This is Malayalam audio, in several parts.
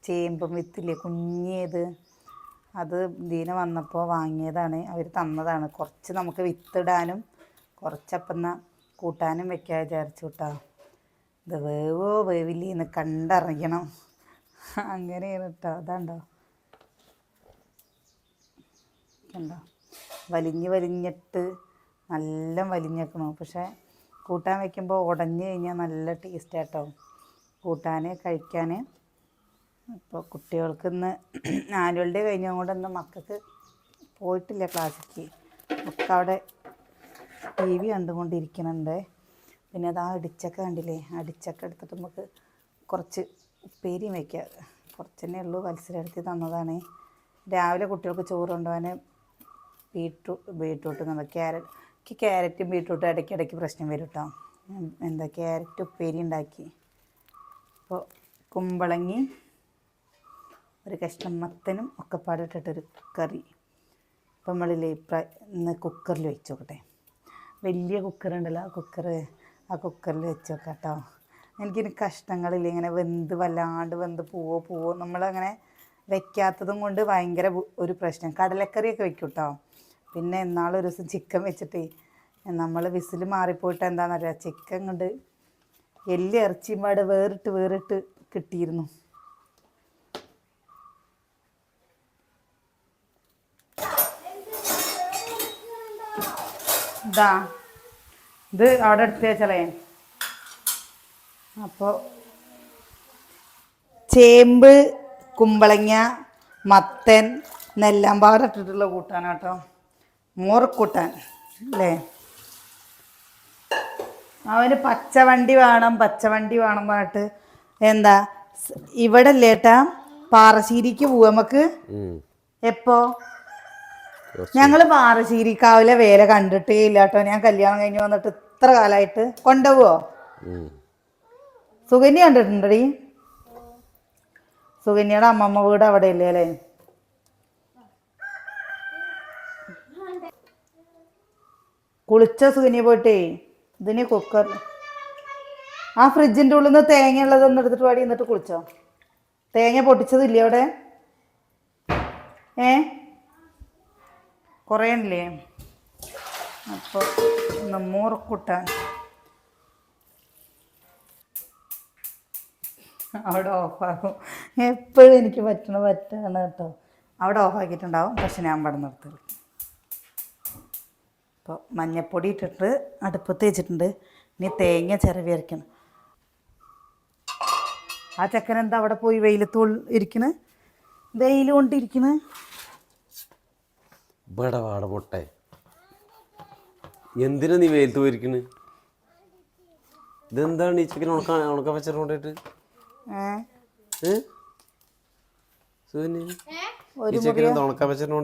ചേമ്പും വിത്തില്ലേ കുഞ്ഞേത്, അത് ദീന വന്നപ്പോൾ വാങ്ങിയതാണ്, അവർ തന്നതാണ്. കുറച്ച് നമുക്ക് വിത്തിടാനും കുറച്ചപ്പം എന്നാൽ കൂട്ടാനും വെക്കാൻ വിചാരിച്ചു കേട്ടോ. ഇത് വേവോ വേവില്ലേന്ന് കണ്ടറിയണം, അങ്ങനെയാണ് കേട്ടോ. അതാണ്ടോ കണ്ടോ, വലിഞ്ഞിട്ട് നല്ല വലിഞ്ഞേക്കണു. പക്ഷേ കൂട്ടാൻ വയ്ക്കുമ്പോൾ ഉടഞ്ഞു കഴിഞ്ഞാൽ നല്ല ടേസ്റ്റ് കേട്ടോ കൂട്ടാൻ കഴിക്കാൻ. ഇപ്പോൾ കുട്ടികൾക്ക് ഇന്ന് ആനുവൽ ഡേ കഴിഞ്ഞതുകൊണ്ട് ഇന്ന് മക്കൾക്ക് പോയിട്ടില്ല ക്ലാസ്സിലേക്ക്, ഒക്കെ അവിടെ TV കണ്ടുകൊണ്ടിരിക്കുന്നുണ്ട്. പിന്നെ അത് ആ ഇടിച്ചക്ക കണ്ടില്ലേ, അടിച്ചക്ക എടുത്തിട്ട് നമുക്ക് കുറച്ച് ഉപ്പേരിയും വയ്ക്കാം. കുറച്ച് തന്നെ ഉള്ളൂ, മത്സരത്തി തന്നതാണ്. രാവിലെ കുട്ടികൾക്ക് ചോറ് കൊണ്ടുപോകാൻ ബീട്രൂട്ട് നമ്മൾ ക്യാരറ്റും ബീട്രൂട്ടും ഇടയ്ക്കിടയ്ക്ക് പ്രശ്നം വരും കേട്ടോ. എന്താ ക്യാരറ്റ് ഉപ്പേരി ഉണ്ടാക്കി. അപ്പോൾ കുമ്പളങ്ങി ഒരു കഷ്ണം മത്തനും ഒക്കെ പാടിട്ടിട്ടൊരു കറി. അപ്പം നമ്മളില്ലേ ഇന്ന് കുക്കറിൽ വെച്ച് നോക്കട്ടെ. വലിയ കുക്കറുണ്ടല്ലോ ആ കുക്കറിൽ വെച്ച് നോക്കാം കേട്ടോ. എനിക്കിനി കഷ്ണങ്ങളില്ല ഇങ്ങനെ വല്ലാണ്ട് വെന്ത് പോവോ നമ്മളങ്ങനെ വെക്കാത്തതും കൊണ്ട് ഭയങ്കര ഒരു പ്രശ്നം. കടലക്കറിയൊക്കെ വെക്കും കേട്ടോ. പിന്നെ എന്നാളൊരു ദിവസം ചിക്കൻ വെച്ചിട്ടേ നമ്മൾ വിസിൽ മാറിപ്പോയിട്ട് എന്താണെന്നറിയാം, ചിക്കൻ കൊണ്ട് എല്ല് ഇറച്ചിയും പാട് വേറിട്ട് കിട്ടിയിരുന്നു. ഇത് അവിടെ എടുത്ത് വെച്ചളേ. അപ്പോൾ ചേമ്പ്, കുമ്പളങ്ങ, മത്തൻ എന്നെല്ലാം പാടിട്ടിട്ടുള്ള കൂട്ടാനാട്ടോ. മോർക്കൂട്ടാൻ അല്ലേ. അവന് പച്ചവണ്ടി വേണം പറഞ്ഞിട്ട് എന്താ ഇവിടെ അല്ലേട്ടാ പാറശ്ശേരിക്ക് പോവാ നമുക്ക്. എപ്പോ? ഞങ്ങൾ പാറശ്ശേരിക്കാവിലെ വേല കണ്ടിട്ടേ ഇല്ല കേട്ടോ. ഞാൻ കല്യാണം കഴിഞ്ഞ് വന്നിട്ട് ഇത്ര കാലമായിട്ട്. കൊണ്ടുപോവോ? സുകന്യ കണ്ടിട്ടുണ്ടടി? സുകന്യയുടെ അമ്മമ്മ വീട് അവിടെ ഇല്ലേ അല്ലേ? കുളിച്ച സുകന്യ പോയിട്ടേ ഇതിന് കുക്കർ ആ ഫ്രിഡ്ജിൻ്റെ ഉള്ളിൽ നിന്ന് തേങ്ങ ഉള്ളതൊന്നും എടുത്തിട്ട് പാടി എന്നിട്ട് കുളിച്ചോ. തേങ്ങ പൊട്ടിച്ചതില്ലേ അവിടെ? കുറേ ഇല്ലേ? അപ്പോൾ മോർക്കൂട്ടാൻ അവിടെ ഓഫാകും. എപ്പോഴും എനിക്ക് പറ്റാണ് കേട്ടോ. അവിടെ ഓഫാക്കിയിട്ടുണ്ടാവും, പക്ഷെ ഞാൻ ഇവിടെ നിർത്തുള്ളൂ. അപ്പോൾ മഞ്ഞപ്പൊടി ഇട്ടിട്ട് അടുപ്പത്ത് വെച്ചിട്ടുണ്ട്. ഇനി തേങ്ങ ചിരവി അരയ്ക്കണം. ആ ചെക്കൻ എന്താ അവിടെ പോയി വെയിലത്ത് ഇരിക്കണ്? വെയിൽ കൊണ്ടിരിക്കണ്. ഇവിടെ വാട പൊട്ടെ, എന്തിനാ നീ വെയിലത്ത് പോയിരിക്കണ്? ഇതെന്താണ് ഈ ചിക്കൻ ഉണക്ക വെച്ചിട്ട് ചിക്കൻ ഉണക്ക വെച്ചിട്ട്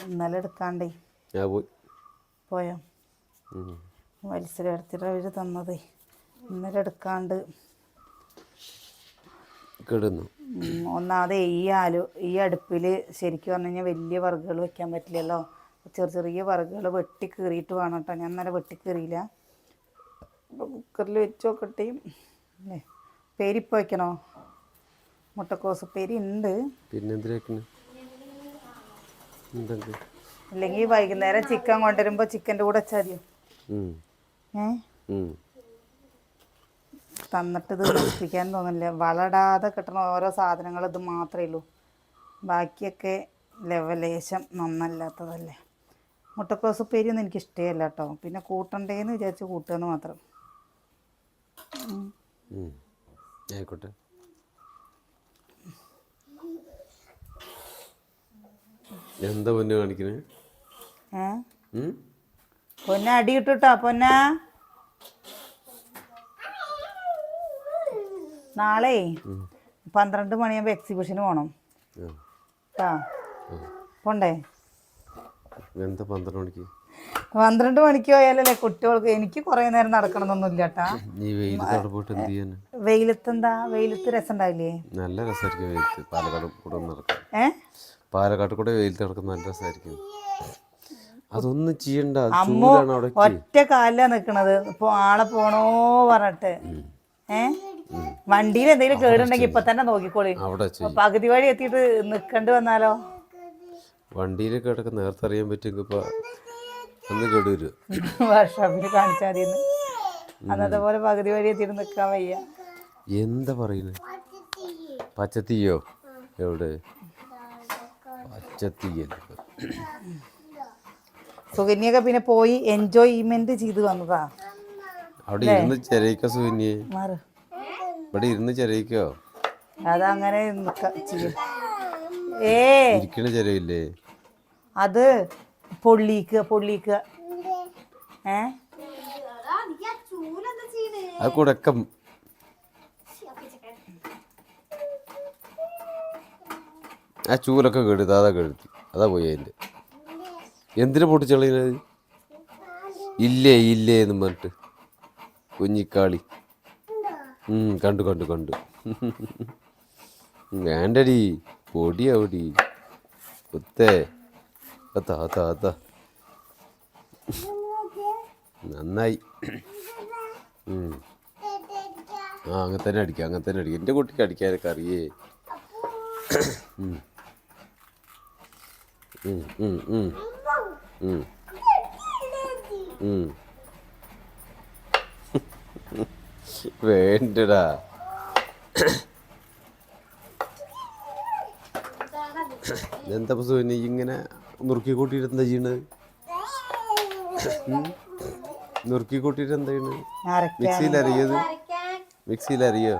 ഇന്നലെ എടുക്കാണ്ടേ പോയോ? മത്സരം എടുത്തിട്ട് അവര് തന്നതേ ഇന്നലെ എടുക്കാണ്ട് ഒന്നാമതേ ഈ അടുപ്പിൽ ശരിക്കും പറഞ്ഞു കഴിഞ്ഞാൽ വലിയ വറുകൾ വെക്കാൻ പറ്റില്ലല്ലോ. ചെറിയ വറുകൾ വെട്ടി കീറിയിട്ട് വേണം കേട്ടോ. ഞാൻ ഇന്നലെ വെട്ടി കീറിയില്ല. കുക്കറിൽ വെച്ച് നോക്കട്ടെ. അല്ലേ പേരിപ്പോൾ വയ്ക്കണോ? മുട്ടക്കോസ് ഉപ്പേരി ഉണ്ട്. അല്ലെങ്കിൽ വൈകുന്നേരം ചിക്കൻ കൊണ്ടുവരുമ്പോൾ ചിക്കൻ്റെ കൂടെ വെച്ചാൽ തന്നിട്ട് ഇത് നശിപ്പിക്കാൻ തോന്നില്ല. വളടാതെ കിട്ടണ ഓരോ സാധനങ്ങൾ ഇത് മാത്രമേ ഉള്ളൂ. ബാക്കിയൊക്കെ ലേശം നന്നല്ലാത്തതല്ലേ. മുട്ടക്കോസ് ഉപ്പേരി ഒന്നും എനിക്ക് ഇഷ്ടമല്ല കേട്ടോ. പിന്നെ കൂട്ടണ്ടേന്ന് വിചാരിച്ച് കൂട്ടുകയെന്ന് മാത്രം. ആയിക്കോട്ടെ. എന്താ പൊന്നെ കാണിക്കണേ? പൊന്നെ അടി കിട്ടൂട്ടോ. പൊന്ന നാളെ 12 മണിയാകുമ്പോൾ എക്സിബിഷന് പോകണം കേട്ടോ. പോണ്ടേ? എന്താ 12 മണിക്ക്? 12 മണിക്ക് പോയാലല്ലേ കുട്ടികൾക്ക്. എനിക്ക് കുറേ നേരം നടക്കണമെന്നൊന്നുമില്ല കേട്ടാ. വെയിലത്തെന്താ? വെയിലത്ത് രസം ഉണ്ടാവില്ലേ? നല്ല രസമായിരിക്കും വെയിലത്ത്. പാലക്കാട് കൂടെ നടക്കാം. പാലക്കാട് കൂടെ വെയിലത്ത് നടക്കുന്ന നല്ല രസമായിരിക്കും. അതൊന്നും ചെയ്യണ്ട, അത് അമ്മ ചൂടാണ് അവിടെ. ഒറ്റ കാലിലാ നിക്കണത്. ഇപ്പൊ ആളെ പോണോ പറഞ്ഞിട്ട് വണ്ടിയിൽ എന്തെങ്കിലും കേടുണ്ടെങ്കിൽ ഇപ്പൊ തന്നെ നോക്കിക്കോളി. അവിടെ പകുതി വഴി എത്തിയിട്ട് നിക്കണ്ടി വന്നാലോ? വണ്ടിയിലെ കേടൊക്കെ നേരത്തെ അറിയാൻ പറ്റുമെങ്കിൽ ഇപ്പൊ അന്ന് കേടുവരും. വർക്ക്ഷോപ്പിൽ കാണിച്ചാൽ മതി. അന്നത്തെ പോലെ പകുതി വഴി എത്തിയിട്ട് നിക്കാൻ വയ്യ. എന്താ പറയുന്നത്? പച്ചത്തീയോ? എവിടെ പച്ചത്തീയല്ലേ? സുകന്യൊക്കെ പിന്നെ പോയി എൻജോയ്മെന്റ് ചെയ്ത് വന്നതാ. അവിടെ ഇരുന്ന് ചെരയിക്കോ സുകന്യെ? ഇവിടെ ഇരുന്ന് ചെരയിക്കോ? അതങ്ങനെ ഇരിക്കണ ചെരയില്ലേ? അത് പൊള്ളിക്കുക. അത് കുടക്കം. ആ ചൂലൊക്കെ കെടുത്ത് അതാ പോയി അതിൻ്റെ. എന്തിനാ പൊട്ടിച്ചളയുന്നത്? ഇല്ലേ എന്നും പറഞ്ഞിട്ട് കുഞ്ഞിക്കാളി. കണ്ടു വേണ്ടടി, പൊടിയാവടി കുത്തേ. അത്താ നന്നായി. അങ്ങനെ തന്നെ അടിക്കാം. എൻ്റെ കുട്ടിക്ക് അടിക്കാനൊക്കെ അറിയേ. വേണ്ടടാ. എന്താ സുനി ഇങ്ങനെ നുറുക്കി കൂട്ടിയിട്ട് എന്താ ചെയ്യണത്? നുറുക്കി കൂട്ടിയിട്ട് എന്താ ചെയ്യണത്? മിക്സിയിൽ അറിയോ?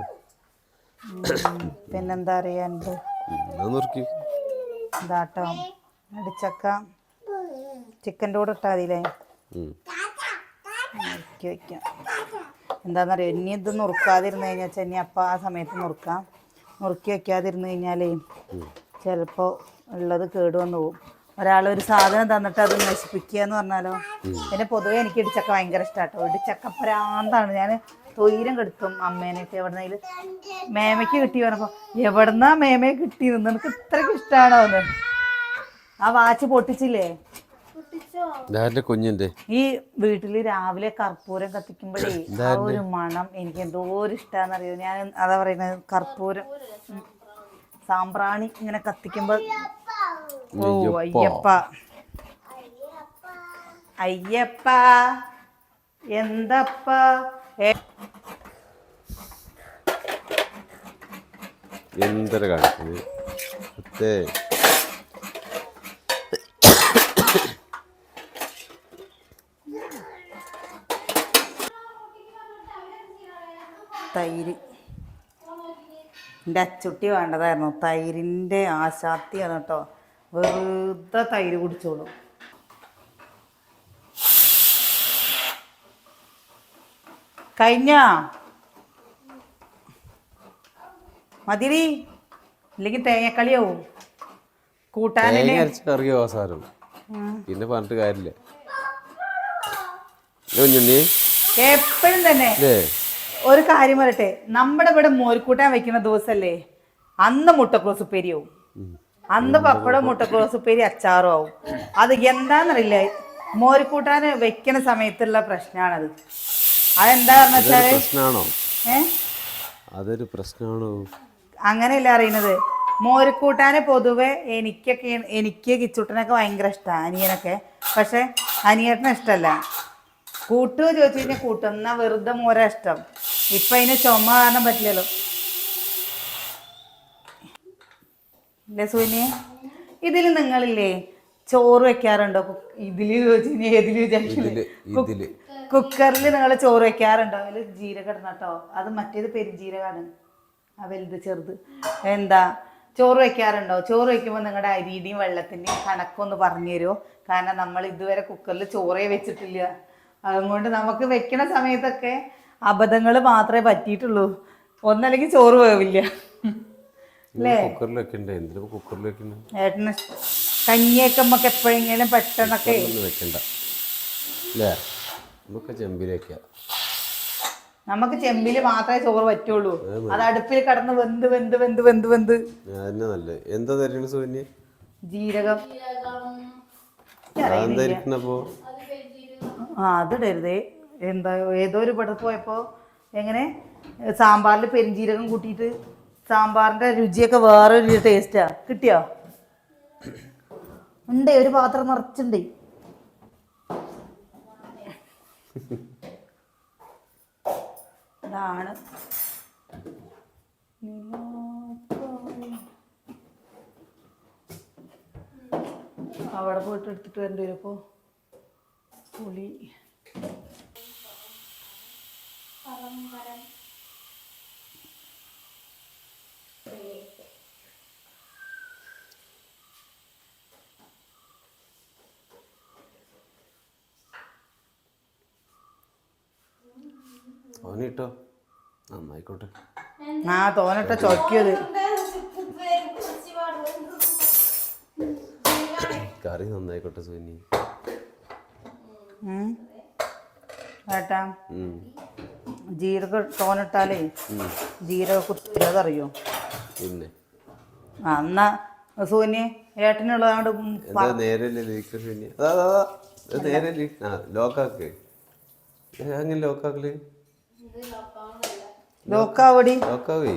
പിന്നെന്താ അറിയാണ്ട് നുറുക്കി ഇതാട്ടോ. അടിച്ചക്ക ചിക്കൻ്റെ കൂടെ ഇട്ടാൽ മതിയില്ലേ? നുറുക്കി വയ്ക്കാം. എന്താണെന്നറിയോ, ഇനി ഇത് നുറുക്കാതിരുന്ന് കഴിഞ്ഞാൽ ഇനി അപ്പം ആ സമയത്ത് നുറുക്കാം. നുറുക്കി വയ്ക്കാതിരുന്ന് കഴിഞ്ഞാലേ ചിലപ്പോൾ ഉള്ളത് കേടുവന്ന് പോകും. ഒരാളൊരു സാധനം തന്നിട്ട് അത് നശിപ്പിക്കുക എന്ന് പറഞ്ഞാലോ. പിന്നെ പൊതുവെ എനിക്ക് ഇടിച്ചക്ക ഭയങ്കര ഇഷ്ടമാട്ടോ. ഇടിച്ചക്ക പ്രാന്താണ്. ഞാൻ തൊയിരം കെടുത്തും അമ്മേനെയൊക്കെ. എവിടുന്നെങ്കിലും മേമയ്ക്ക് കിട്ടി പറഞ്ഞപ്പോൾ എവിടുന്നാ മേമയെ കിട്ടി നിനക്ക് ഇത്രയ്ക്ക് ഇഷ്ടമാണോ എന്ന്. ആ വാച്ച് പൊട്ടിച്ചില്ലേ കുഞ്ഞിന്റെ? ഈ വീട്ടില് രാവിലെ കർപ്പൂരം കത്തിക്കുമ്പോഴേ ആ ഒരു മണം എനിക്ക് എന്തോ ഒരു ഇഷ്ടാന്നറിയോ. ഞാൻ അതാ പറയുന്നത്, കർപ്പൂരം സാമ്പ്രാണി ഇങ്ങനെ കത്തിക്കുമ്പോ. ഓ അയ്യപ്പ എന്തപ്പ എന്തൊരു കാണിക്കുന്നത്? തൈര് എൻ്റെ അച്ചുട്ടി വേണ്ടതായിരുന്നു. തൈരിൻ്റെ ആശാത്തിയാണ് കേട്ടോ. വെറുതെ തൈര് കുടിച്ചോളൂ. കഴിഞ്ഞ മതിരി, ഇല്ലെങ്കിൽ തേങ്ങക്കളിയാവും. കൂട്ടാനില്ലേ കറിയോ അവസാനം പിന്നെ പറഞ്ഞിട്ട് കാര്യമില്ല. എപ്പോഴും തന്നെ ഒരു കാര്യം പറയട്ടെ, നമ്മുടെ ഇവിടെ മോരിക്കൂട്ടാൻ വെക്കുന്ന ദിവസമല്ലേ അന്ന് മുട്ടക്രോസ് ഉപ്പേരിയാവും, അന്ന് പപ്പടം മുട്ടക്രോസ് ഉപ്പേരി അച്ചാറും ആവും. അത് എന്താന്നറിയില്ല, മോരിക്കൂട്ടാൻ വെക്കണ സമയത്തുള്ള പ്രശ്നമാണത്. അതെന്താന്ന് വെച്ചാല് അതൊരു പ്രശ്നമാണോ? അങ്ങനെയല്ല അറിയുന്നത്. മോരിക്കൂട്ടാന് പൊതുവെ എനിക്ക് കിച്ചുട്ടനൊക്കെ ഭയങ്കര ഇഷ്ടമാണ്, അനിയനൊക്കെ. പക്ഷെ അനിയേട്ടന് ഇഷ്ടമല്ല. കൂട്ടുക ചോദിച്ചു കഴിഞ്ഞാൽ കൂട്ടും, എന്നാൽ വെറുതെ മോരാ ഇഷ്ടം. ഇപ്പം അതിന് ചുമ കാണാൻ പറ്റില്ലല്ലോ അല്ലേ സൂന്യെ? ഇതിൽ നിങ്ങളില്ലേ ചോറ് വെക്കാറുണ്ടോ? ഇതിൽ ചോദിച്ചു കഴിഞ്ഞാൽ ഏതിൽ കുക്കറിൽ നിങ്ങൾ ചോറ് വെക്കാറുണ്ടോ? അതിൽ ജീരകം ഇടണം കേട്ടോ. അത് മറ്റേത് പെരുംജീരകമാണ്, ആ വലുത് ചെറുത്. എന്താ ചോറ് വെക്കാറുണ്ടോ? ചോറ് വെക്കുമ്പോൾ നിങ്ങളുടെ അരിയുടെയും വെള്ളത്തിൻ്റെയും കണക്കൊന്ന് പറഞ്ഞു തരുമോ? കാരണം നമ്മൾ ഇതുവരെ കുക്കറിൽ ചോറേ വെച്ചിട്ടില്ല. അതുകൊണ്ട് നമുക്ക് വെക്കണ സമയത്തൊക്കെ അബദ്ധങ്ങൾ മാത്രമേ പറ്റിയിട്ടുള്ളൂ. ഒന്നല്ലെങ്കിൽ ചോറ് വേവില്ല അല്ലേ? ഏട്ടന് കഞ്ഞിയൊക്കെ നമുക്ക് എപ്പോഴെങ്കിലും പെട്ടെന്നൊക്കെ നമുക്ക് ചെമ്പിൽ മാത്രമേ ചോറ് പറ്റുള്ളൂ. അത് അടുപ്പിൽ കടന്ന് വെന്ത് വെന്ത് വെന്ത് വെന്ത് വെന്ത് എന്താ ജീരകം അതെന്തായിരിക്കണപ്പോ? ആ അതിടരുതേ. എന്താ ഏതോ ഒരു ഇവിടെ പോയപ്പോൾ എങ്ങനെ സാമ്പാറിൽ പെരിഞ്ചീരകം കൂട്ടിയിട്ട് സാമ്പാറിൻ്റെ രുചിയൊക്കെ വേറൊരു ടേസ്റ്റാ. കിട്ടിയോ? ഉണ്ട്, ഒരു പാത്രം നിറച്ചുണ്ട്. ഇതാണ് അവിടെ പോയിട്ട് എടുത്തിട്ട് വരേണ്ടി വരും. അപ്പോൾ പുളി തോന്നിട്ടോ നന്നായിക്കോട്ടെ. ആ തോന്നിട്ട ചൊക്കിയത് കറി നന്നായിക്കോട്ടെ സുനി. ഏട്ടാ ജീരകം തോന്നിട്ടാലേ ജീരക കുത്തി അതറിയോ? പിന്നെ ആ എന്നാ സോനി ഏട്ടനുള്ളതാണ്ട് ലോക്കാക്ക് അങ്ങനെ ലോക്കാക്കല് ലോക്കാവടി ലോക്കാവേ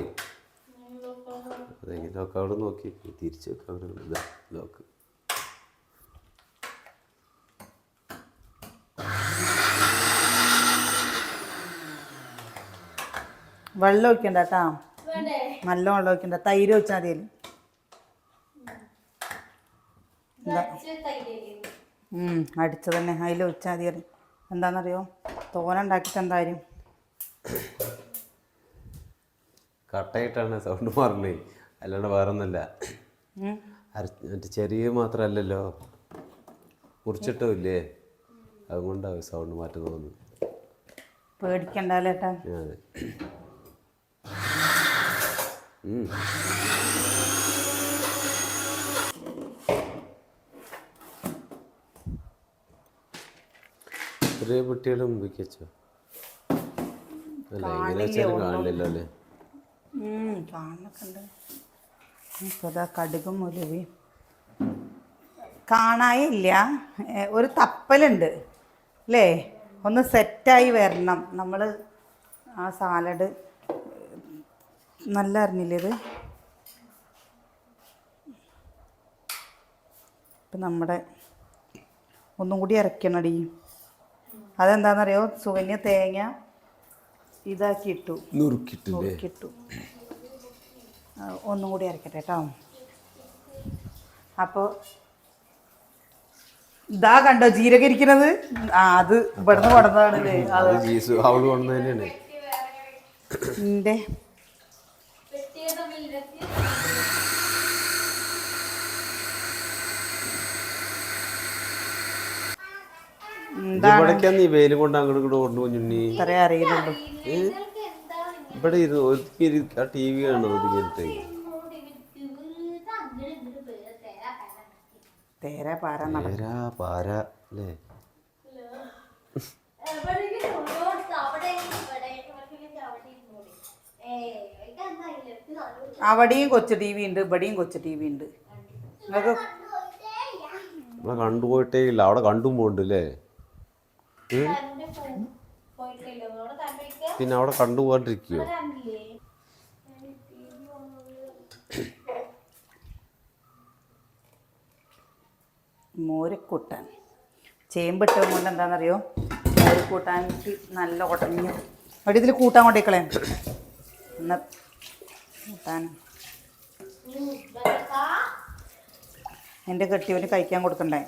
അതെങ്ങനെ ലോക്കവിടെ നോക്കി തിരിച്ചു വെക്കാം. ലോക്ക് വെള്ളം ഒഴിക്കണ്ട കേട്ടാ, നല്ല വെള്ളം ഒഴിക്കണ്ട. തൈര് വെച്ചാൽ മതി. അടിച്ചത് തന്നെ അതിൽ ഒഴിച്ചാൽ മതി. എന്താണെന്നറിയോ, തോന ഉണ്ടാക്കിയിട്ട് എന്തായാലും കട്ടയിട്ടാണ് സൗണ്ട് മാറണേ, അല്ലാണ്ട് വേറൊന്നുമല്ല. മറ്റേ ചെറിയ മാത്രമല്ലല്ലോ, മുറിച്ചിട്ടില്ലേ, അതുകൊണ്ടാവും സൗണ്ട് മാറ്റം തോന്നുന്നു. പേടിക്കണ്ടല്ലേട്ടാ. അതെ. ചെറിയ കുട്ടികളും മുമ്പിക്കോ അല്ല എങ്ങനെ വെച്ചാലും കാണില്ലല്ലോ അല്ലേ? കാണുന്നൊക്കെ ഉണ്ട്. ഇപ്പോൾ ഇതാ കടുകും മുലുവി കാണാനില്ല. ഒരു തപ്പലുണ്ട് അല്ലേ? ഒന്ന് സെറ്റായി വരണം നമ്മൾ. ആ സാലഡ് നല്ല അറിഞ്ഞില്ലേ ഇത്? ഇപ്പം നമ്മുടെ ഒന്നും കൂടി ഇറക്കണടി. അതെന്താണെന്നറിയോ, സുകന്യ തേങ്ങ ഇതാക്കിയിട്ടു, നുറുക്കിയിട്ടു. ഒന്നും കൂടി ഇറക്കട്ടെ കേട്ടോ. അപ്പോൾ ഇതാ കണ്ടോ ജീരകം ഇരിക്കണത്? അത് ഇവിടുന്ന് കൊണ്ടുവന്നതാണല്ലേ? എൻ്റെ നീ വെയിലും കൊണ്ട് അങ്ങോട്ട് ഇങ്ങോട്ട് കൊണ്ടു കുഞ്ഞുണ്ണി. ഇത്രേ അറിയുന്നുള്ളൂ. ഇവിടെ ഒതുക്കി ആ ടി വി കാണുന്നത് ഒതുക്കിയിട്ട് തേരാ പാര അല്ലേ? അവിടെയും കൊച്ചു ടി വി ഉണ്ട്, ഇവിടെയും കൊച്ചു ടി വി ഉണ്ട്. നിങ്ങൾക്ക് നമ്മളെ കണ്ടുപോയിട്ടേ ഇല്ല, അവിടെ കണ്ടും പോകണ്ടല്ലേ? പിന്നെ അവിടെ കണ്ടുപോകാണ്ടിരിക്കുവോ? മോരിക്കൂട്ടാൻ ചേമ്പിട്ടത് കൊണ്ട് എന്താണെന്നറിയോ, മോരിക്കൂട്ടാൻ നല്ല ഉടഞ്ഞു. അവിടെ ഇതിൽ കൂട്ടാൻ കൊണ്ടേക്കളെ എന്നാൽ കൂട്ടാൻ എൻ്റെ കെട്ടിയവന് കഴിക്കാൻ കൊടുക്കണ്ടേ?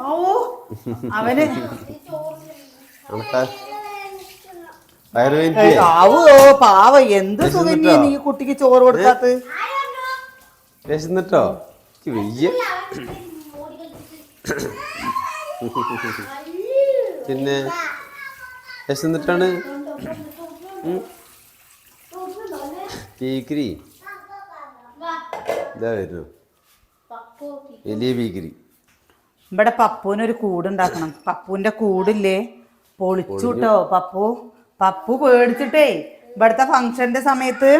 ഓ അവന് ആവോ പാവ, എന്ത് സുഖന്യ നീ കുട്ടിക്ക് ചോറ് കൊടുക്കാത്ത? വിശന്നിട്ടോ? പിന്നെ വിശന്നിട്ടാണ് ഭീകരി ഇതാ വരുന്നു, വലിയ ഭീകരി. ഇവിടെ പപ്പുവിനൊരു കൂടുണ്ടാക്കണം. പപ്പുവിൻ്റെ കൂടില്ലേ പൊളിച്ചു കേട്ടോ. പപ്പു പേടിച്ചിട്ടേ ഇവിടുത്തെ ഫംഗ്ഷന്റെ സമയത്ത്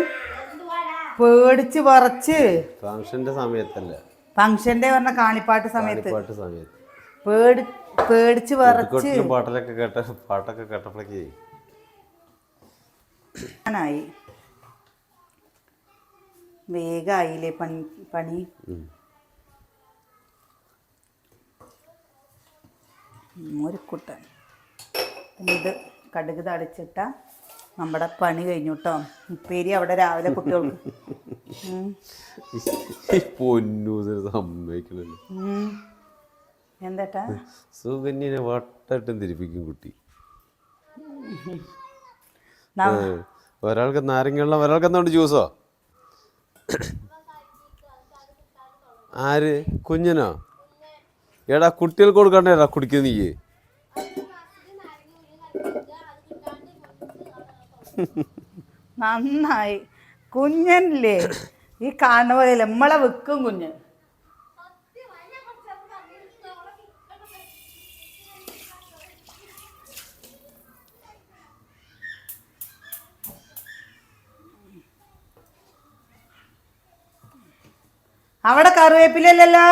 പേടിച്ച് വിറച്ച്. ഫംഗ്ഷന്റെ സമയത്തല്ല, ഫംഗ്ഷന്റെ പറഞ്ഞ കാണിപ്പാട്ട് സമയത്ത് പാട്ട് സമയത്ത് പേടിച്ച് വിറച്ച് കൊട്ടിലും പാട്ടൊക്കെ കേട്ടപ്പോഴേക്കേ ആയി. വേഗമായില്ലേ പണി. മോരുക്കുട്ടൻ. പിന്നെ ഇത് കടുക് തളിച്ചിട്ട നമ്മുടെ പണി കഴിഞ്ഞു കേട്ടോ. ഉപ്പേരി അവിടെ രാവിലെ കുട്ടികൾക്ക് സമ്മതിക്കണല്ലോ. എന്താട്ടാ സുകന്യനെ വട്ടട്ടും തിരിപ്പിക്കും കുട്ടി. ഒരാൾക്ക് നാരങ്ങ, ഒരാൾക്ക് എന്തുകൊണ്ട് ജ്യൂസോ? ആര്? കുഞ്ഞനോ? എടാ കുട്ടികൾക്ക് കൊടുക്കണ്ടേടാ കുടിക്കുന്ന നീ. നന്നായി. കുഞ്ഞനല്ലേ ഈ കാണുന്ന പോലെ നമ്മളെ വെക്കും കുഞ്ഞ്. അവിടെ കറിവേപ്പിലല്ലോ.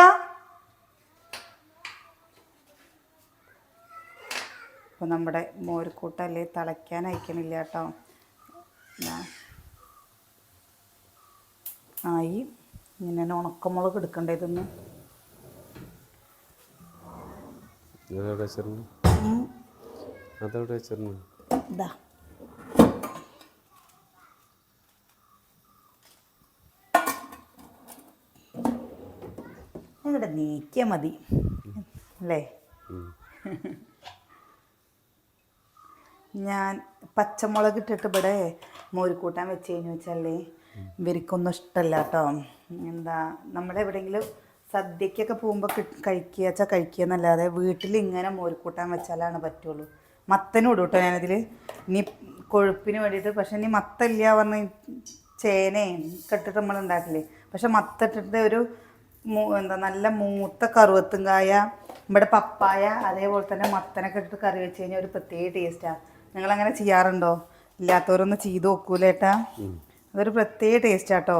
അപ്പോൾ നമ്മുടെ മോരുക്കൂട്ടല്ലേ തിളയ്ക്കാൻ അയക്കണില്ല കേട്ടോ. ആയി. ഇങ്ങനെ ഉണക്കമുളക് എടുക്കണ്ടേ ഇതൊന്ന്. ഇതാ ഇവിടെ നീക്കിയാൽ മതി അല്ലേ. ഞാൻ പച്ചമുളക് ഇട്ടിട്ട് ഇവിടെ മോരുകൂട്ടാൻ വെച്ച് കഴിഞ്ഞു വെച്ചാലേ ഇവർക്കൊന്നും ഇഷ്ടമല്ല കേട്ടോ. എന്താ നമ്മുടെ എവിടെയെങ്കിലും സദ്യക്കൊക്കെ പോകുമ്പോൾ കഴിക്കുക വെച്ചാൽ കഴിക്കുക എന്നല്ലാതെ വീട്ടിൽ ഇങ്ങനെ മോരുകൂട്ടാൻ വെച്ചാലാണ് പറ്റുള്ളൂ. മത്തനും ഇടും കേട്ടോ ഞാനതിൽ. ഇനി കൊഴുപ്പിന് വേണ്ടിയിട്ട്. പക്ഷെ ഇനി മത്തല്ല പറഞ്ഞ് ചേനയും കെട്ടിട്ട് നമ്മൾ ഉണ്ടാക്കില്ലേ. പക്ഷെ മത്തിട്ടിട്ട് ഒരു എന്താ നല്ല മൂത്ത കറുവത്തുങ്കായ, നമ്മുടെ പപ്പായ, അതേപോലെ തന്നെ മത്തനൊക്കെ ഇട്ടിട്ട് കറി വെച്ച് കഴിഞ്ഞാൽ ഒരു പ്രത്യേക ടേസ്റ്റാണ്. നിങ്ങളങ്ങനെ ചെയ്യാറുണ്ടോ? ഇല്ലാത്തവരൊന്ന് ചെയ്ത് നോക്കൂലേട്ടാ. അതൊരു പ്രത്യേക ടേസ്റ്റാട്ടോ.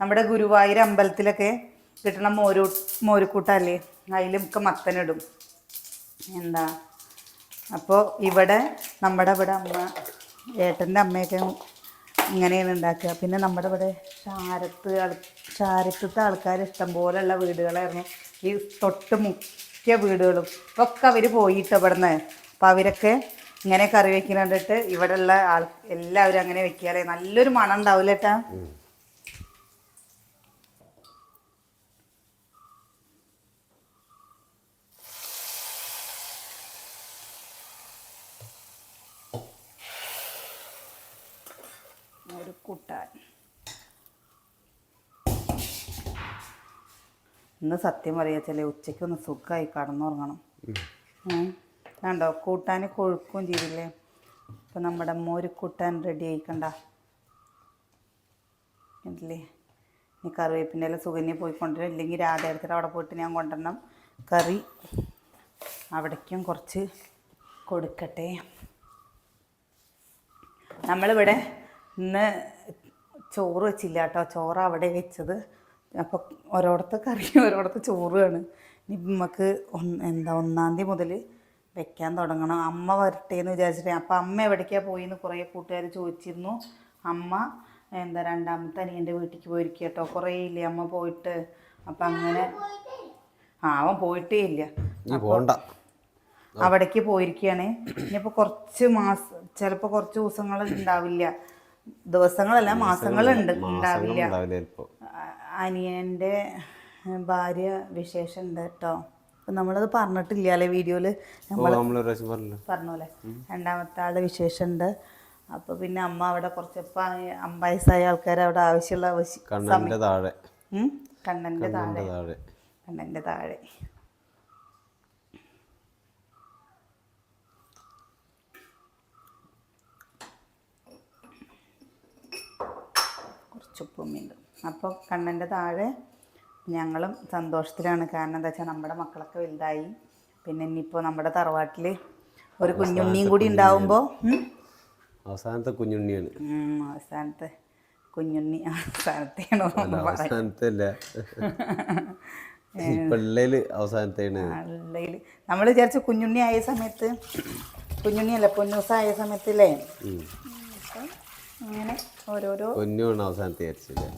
നമ്മുടെ ഗുരുവായൂർ അമ്പലത്തിലൊക്കെ കിട്ടണ മോരുക്കൂട്ടല്ലേ, അതിലൊക്കെ മത്തനിടും. എന്താ അപ്പോൾ ഇവിടെ നമ്മുടെ ഇവിടെ അമ്മ, ഏട്ടൻ്റെ അമ്മയൊക്കെ ഇങ്ങനെയാണ് ഉണ്ടാക്കുക. പിന്നെ നമ്മുടെ ഇവിടെ ഷാരത്തത്തെ ആൾക്കാർ ഇഷ്ടംപോലെയുള്ള വീടുകളായിരുന്നു ഈ തൊട്ട് മുഖ്യ വീടുകളും. ഒക്കെ അവർ പോയിട്ട് ഇവിടുന്ന്. അപ്പോൾ അവരൊക്കെ ഇങ്ങനെ കറി വെക്കുന്ന കണ്ടിട്ട് ഇവിടെയുള്ള എല്ലാവരും അങ്ങനെ വെക്കാല്ലേ നല്ലൊരു മണം ഉണ്ടാവില്ല ഏട്ടാ. ഒരു കൂട്ടാൻ ഇന്ന് സത്യം പറയാച്ചാലേ ഉച്ചയ്ക്കൊന്ന് സുഖമായി കടന്നുറങ്ങണം. കണ്ടോ കൂട്ടാൻ കൊഴുക്കുകയും ചെയ്തില്ലേ. ഇപ്പം നമ്മുടെ മോരുകൂട്ടാൻ റെഡി ആയിക്കണ്ട ഇല്ലേ. ഇനി കറിവേപ്പിൻ്റെ എല്ലാം സുകന്യ പോയി കൊണ്ടുവരാം, ഇല്ലെങ്കിൽ രാധേടത്തിട്ട് അവിടെ പോയിട്ട് ഞാൻ കൊണ്ടുവരണം. കറി അവിടേക്കും കുറച്ച് കൊടുക്കട്ടെ. നമ്മളിവിടെ ഇന്ന് ചോറ് വെച്ചില്ല കേട്ടോ. ചോറ് അവിടെ വെച്ചത്. അപ്പോൾ ഓരോടത്ത് കറി ഓരോടത്ത് ചോറുമാണ്. ഇനി നമുക്ക് എന്താ 1-ാം തീയതി മുതൽ വെക്കാൻ തുടങ്ങണം. അമ്മ വരട്ടെ എന്ന് വിചാരിച്ചിട്ട്. അപ്പോൾ അമ്മ എവിടേക്കാണ് പോയി എന്ന് കുറേ കൂട്ടുകാർ ചോദിച്ചിരുന്നു. അമ്മ എന്താ 2ാമത്തെ അനിയൻ്റെ വീട്ടിലേക്ക് പോയിരിക്കുക കേട്ടോ. കുറേ ഇല്ലേ അമ്മ പോയിട്ട്. അപ്പം അങ്ങനെ അവൻ പോയിട്ടേ ഇല്ല, അവിടേക്ക് പോയിരിക്കുകയാണ്. ഇനിയിപ്പോൾ കുറച്ച് ചിലപ്പോൾ കുറച്ച് ദിവസങ്ങൾ ഉണ്ടാവില്ല. ദിവസങ്ങളല്ല, മാസങ്ങളുണ്ട് ഉണ്ടാവില്ല. അനിയൻ്റെ ഭാര്യ വിശേഷം ഉണ്ട് കേട്ടോ. അപ്പം നമ്മളത് പറഞ്ഞിട്ടില്ല അല്ലേ വീഡിയോയിൽ. നമ്മൾ പറഞ്ഞോലെ 2ാമത്തെ ആളുടെ വിശേഷം ഉണ്ട്. അപ്പോൾ പിന്നെ അമ്മ അവിടെ കുറച്ചിപ്പോൾ വയസ്സായ ആൾക്കാർ അവിടെ ആവശ്യമുള്ള കണ്ണൻ്റെ താഴെ കുറച്ചുപ്പുമ്മയുണ്ട്. അപ്പോൾ കണ്ണൻ്റെ താഴെ ഞങ്ങളും സന്തോഷത്തിലാണ്. കാരണം എന്താ വെച്ചാൽ നമ്മുടെ മക്കളൊക്കെ വലുതായി. പിന്നെ ഇനിയിപ്പോൾ നമ്മുടെ തറവാട്ടിൽ ഒരു കുഞ്ഞുണ്ണിയും കൂടി ഉണ്ടാവുമ്പോൾ അവസാനത്തെ കുഞ്ഞുണ്ണിയാണ്. അവസാനത്തെ കുഞ്ഞുണ്ണി അവസാനത്തെയാണോ? പിള്ളേര് അവസാനത്തേണ്. ഉള്ളതിൽ നമ്മൾ വിചാരിച്ചു കുഞ്ഞുണ്ണി ആയ സമയത്ത്, കുഞ്ഞുണ്ണിയല്ല പൊന്നൂസായ സമയത്തില്ലേ, അപ്പം അങ്ങനെ ഓരോരോ പൊന്നുമാണ് അവസാനത്തെ വിചാരിച്ചില്ലേ.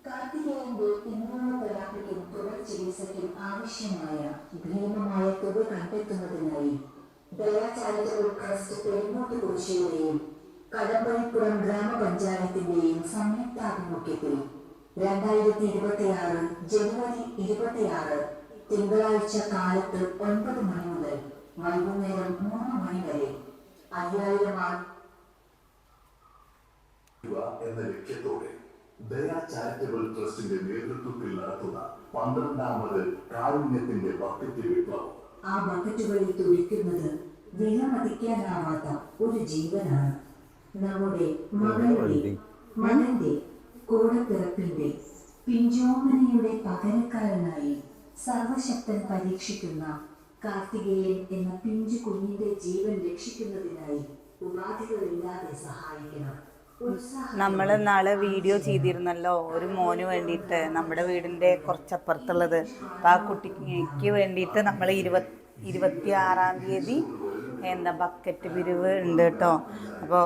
കാർത്തികേയന്റെ ഇമ്മ്യൂണോതെറാപ്പിക്കും തുടർ ചികിത്സയ്ക്കും ആവശ്യമായ ഭീമമായ തുക കണ്ടെത്തുന്നതിനായി ദയാ ചാരിറ്റബിൾ ട്രസ്റ്റ് പെരുങ്ങോട്ടുകുറിശ്ശിയുടെയും കടമ്പഴിപ്പുറം ഗ്രാമപഞ്ചായത്തിന്റെയും സംയുക്താഭിമുഖ്യത്തിൽ 2026 ജനുവരി 26 തിങ്കളാഴ്ച കാലത്ത് 9 മണി മുതൽ വൈകുന്നേരം 3 മണി വരെ 5000 എന്ന ലക്ഷ്യത്തോടെ ദയാ ചാരിറ്റബിൾ ട്രസ്റ്റിന്റെ നേതൃത്വത്തിൽ നടത്തുന്ന 12ാമത് കാരുണ്യത്തിന്റെ ബക്കറ്റ് വിപ്ലവം. ആ ബക്കറ്റുകളിൽ തുടിക്കുന്നത് വിലമതിക്കാനാവാത്ത ഒരു ജീവനാണ്. നമ്മുടെ മകന്റെ കൂടപ്പിറപ്പിന്റെ പിഞ്ചോമനയുടെ പകരക്കാരനായി സർവശക്തൻ പരീക്ഷിക്കുന്ന കാർത്തികേയൻ എന്ന പിഞ്ചു കുഞ്ഞിന്റെ ജീവൻ രക്ഷിക്കുന്നതിനായി ഉപാധികളില്ലാതെ സഹായിക്കണം. നമ്മൾ നാളെ വീഡിയോ ചെയ്തിരുന്നല്ലോ ഒരു മോന് വേണ്ടിയിട്ട്, നമ്മുടെ വീടിൻ്റെ കുറച്ചപ്പുറത്തുള്ളത്. അപ്പോൾ ആ കുട്ടിക്ക് വേണ്ടിയിട്ട് നമ്മൾ 26-ാം തീയതി ബക്കറ്റ് പിരിവ് ഉണ്ട് കേട്ടോ. അപ്പോൾ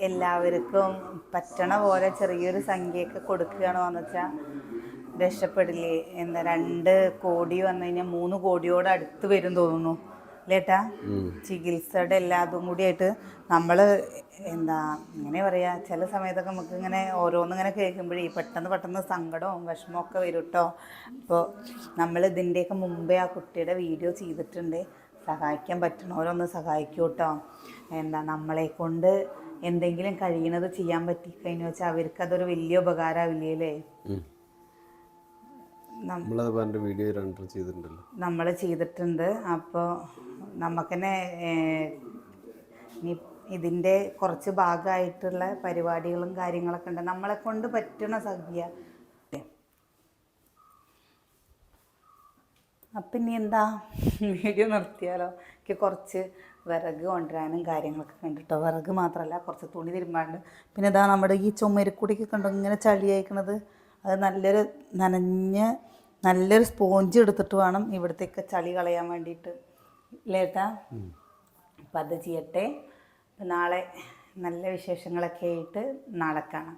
എല്ലാവർക്കും പറ്റണ പോലെ ചെറിയൊരു സംഖ്യയൊക്കെ കൊടുക്കുകയാണെന്ന് വെച്ചാൽ രക്ഷപ്പെടില്ലേ. 2 കോടി വന്നു കഴിഞ്ഞാൽ 3 കോടിയോട് അടുത്ത് വരും തോന്നുന്നു ലേട്ടാ. ചികിത്സയുടെ എല്ലാതും കൂടിയായിട്ട് നമ്മൾ ഇങ്ങനെ പറയുക, ചില സമയത്തൊക്കെ നമുക്ക് ഇങ്ങനെ ഓരോന്നിങ്ങനെ കേൾക്കുമ്പോഴേ പെട്ടെന്ന് സങ്കടവും വിഷമമൊക്കെ വരും കേട്ടോ. അപ്പോൾ നമ്മൾ ഇതിൻ്റെയൊക്കെ മുമ്പേ ആ കുട്ടിയുടെ വീഡിയോ ചെയ്തിട്ടുണ്ട്. സഹായിക്കാൻ പറ്റണവരൊന്ന് സഹായിക്കൂ കേട്ടോ. നമ്മളെ കൊണ്ട് എന്തെങ്കിലും കഴിയണത് ചെയ്യാൻ പറ്റിക്കഴിഞ്ഞു വെച്ചാൽ അവർക്ക് അതൊരു വലിയ ഉപകാരമാവില്ലേ. നമ്മൾ ചെയ്തിട്ടുണ്ട്. അപ്പോൾ നമുക്കെന്നെ ഇതിൻ്റെ കുറച്ച് ഭാഗമായിട്ടുള്ള പരിപാടികളും കാര്യങ്ങളൊക്കെ ഉണ്ട്. നമ്മളെ കൊണ്ട് പറ്റുന്ന സംഖ്യ. അപ്പം ഇനി എന്താ വീഡിയോ നിർത്തിയാലോ? എനിക്ക് കുറച്ച് വിറക് കൊണ്ടുവരാനും കാര്യങ്ങളൊക്കെ കണ്ടിട്ടോ. വിറക് മാത്രമല്ല, കുറച്ച് തുണി തിരുമ്പാണ്ട്. പിന്നെ ഇതാ നമ്മുടെ ഈ ചുമരക്കൂടിയൊക്കെ കണ്ടോ ഇങ്ങനെ ചളി അയക്കണത്. അത് നല്ലൊരു സ്പോഞ്ച് എടുത്തിട്ട് വേണം ഇവിടത്തേക്ക് ചളി കളയാൻ വേണ്ടിയിട്ട് ലേട്ടാ. അപ്പം അത് ചെയ്യട്ടെ. നാളെ നല്ല വിശേഷങ്ങളൊക്കെ ആയിട്ട് നാളെ കാണാം.